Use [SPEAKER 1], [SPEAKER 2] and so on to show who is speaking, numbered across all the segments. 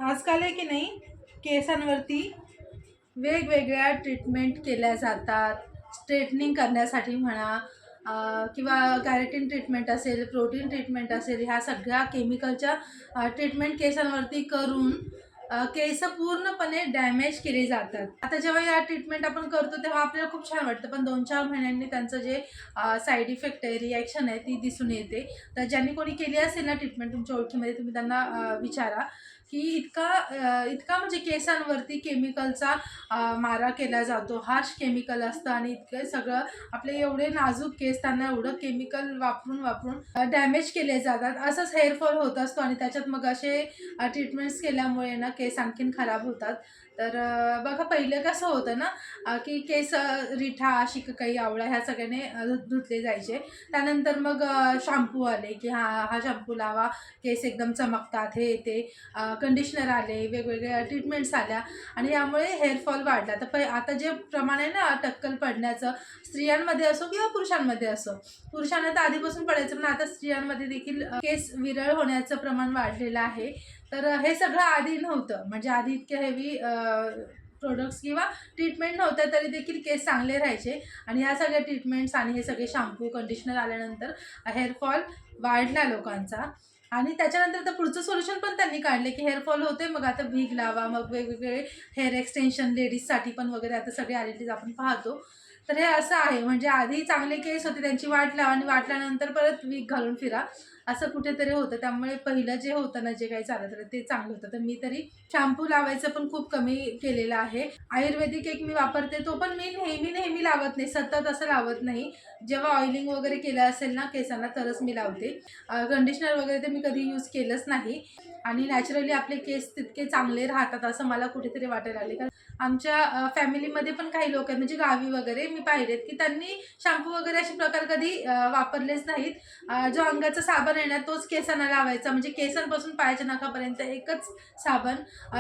[SPEAKER 1] आजकाल आहे की नाही, केसांवरती वेगवेगळ्या ट्रीटमेंट केल्या जातात. स्ट्रेटनिंग करण्यासाठी म्हणा, किंवा कॅरेटिन ट्रीटमेंट असेल, प्रोटीन ट्रीटमेंट असेल, ह्या सगळ्या केमिकलच्या ट्रीटमेंट केसांवरती करून केस पूर्णपणे डॅमेज केले जातात. आता जेव्हा या ट्रीटमेंट आपण करतो तेव्हा आपल्याला खूप छान वाटतं, पण 2-4 महिन्यांनी त्यांचं जे साईड इफेक्ट आहे, रिॲक्शन आहे, ती दिसून येते. तर ज्यांनी कोणी केली असेल ना ट्रीटमेंट तुमच्या ओळखीमध्ये, तुम्ही त्यांना विचारा की इतका म्हणजे केसांवरती केमिकलचा मारा केला जातो. हार्श केमिकल असतं आणि इतकं सगळं आपले एवढे नाजूक केस त्यांना एवढं केमिकल वापरून वापरून डॅमेज केले जातात. असंच हेअरफॉल होत असतो आणि त्याच्यात मग असे ट्रीटमेंट्स केल्यामुळे ना केस आणखीन खराब होतात. तर बघा पहिलं कसं होतं ना, की केस रिठा, शिकेकाई, आवळा ह्या सगळ्याने धुतले जायचे. त्यानंतर मग शॅम्पू आले, की हा शॅम्पू लावा, केस एकदम चमकतात, हे ते कंडिशनर आले, वेगवेगळ्या ट्रीटमेंट्स आल्या आणि यामुळे हेअरफॉल वाढला. तर आता जे प्रमाण आहे ना टक्कल पडण्याचं, स्त्रियांमध्ये असो किंवा पुरुषांमध्ये असो, पुरुषांना तर आधीपासून पडायचं, पण आता स्त्रियांमध्ये देखील केस विरळ होण्याचं प्रमाण वाढलेलं आहे. तर हे सगळं आधी नव्हतं, म्हणजे आधी इतके हेवी प्रोडक्ट्स किंवा ट्रीटमेंट नव्हत्या तरी देखील केस चांगले राहायचे आणि ह्या सगळ्या ट्रीटमेंट्स आणि हे सगळे शॅम्पू, कंडिशनर आल्यानंतर हेअरफॉल वाढला लोकांचा. आणि त्याच्यानंतर तर पुढचं सोल्युशन पण त्यांनी काढले, की हेअरफॉल होते मग आता विग लावा, मग वेगवेगळे हेअर एक्सटेन्शन लेडीजसाठी पण वगैरे आता सगळे आलेले आपण पाहतो. तर हे असं आहे, म्हणजे आधी चांगले केस होते त्यांची वाट लावा आणि वाटल्यानंतर परत विग घालून फिरा, असं कुठेतरी होतं. त्यामुळे पहिलं जे होतं ना, जे काही चालत होतं ते चांगलं होतं. तर मी तरी शॅम्पू लावायचं पण खूप कमी केलेलं आहे. आयुर्वेदिक एक मी वापरते, तो पण मी नेहमी लावत नाही, सतत असं लावत नाही. जेव्हा ऑइलिंग वगैरे केलं असेल ना केसांना तरच मी लावते. कंडिशनर वगैरे ते मी कधी यूज केलंच नाही आणि नॅचरली आपले केस तितके चांगले राहतात असं मला कुठेतरी वाटायला लागले. कारण आमच्या फॅमिलीमध्ये पण काही लोक आहेत, म्हणजे गावी वगैरे मी पाहिलेत, की त्यांनी शॅम्पू वगैरे असे प्रकार कधी वापरलेच नाहीत. जो अंगाचा साबण आहे ना तोच केसांना लावायचा, म्हणजे केसांपासून पायाच्या नखापर्यंत एकच साबण.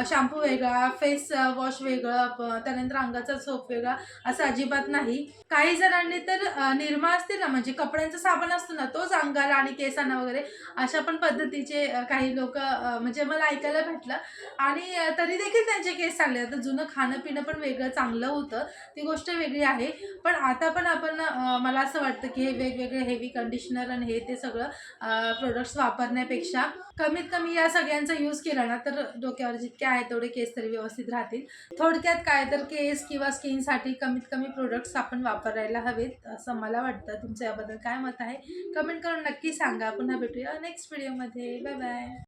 [SPEAKER 1] शॅम्पू वेगळा, फेस वॉश वेगळं, त्यानंतर अंगाचा सोप वेगळा, असं अजिबात नाही. काही जणांनी तर निरमा असते ना, म्हणजे कपड्यांचा साबण असतो ना, तोच अंगाला आणि केसांना वगैरे अशा पण पद्धतीचे काही लोक म्हणजे मला ऐकायला भेटलं आणि तरी देखील त्यांचे केस चांगले. आता जुनं खाणं पिणं पण वेगळं चांगलं होतं, ती गोष्ट वेगळी आहे. पण आता पण आपण मला असं वाटतं की हे वेगवेगळे हेवी कंडिशनर आणि हे ते सगळं प्रोडक्ट्स वापरण्यापेक्षा कमीत कमी या सगळ्यांचा यूज केला ना तर डोक्यावर जितके आहे तेवढे केस तरी व्यवस्थित राहतील. थोडक्यात काय तर केस किंवा स्किनसाठी कमीत कमी प्रोडक्ट्स आपण वापरायला हवेत असं मला वाटतं. तुमचं याबद्दल काय मत आहे कमेंट करून नक्की सांगा. पुन्हा भेटूया नेक्स्ट व्हिडिओमध्ये. Bye bye.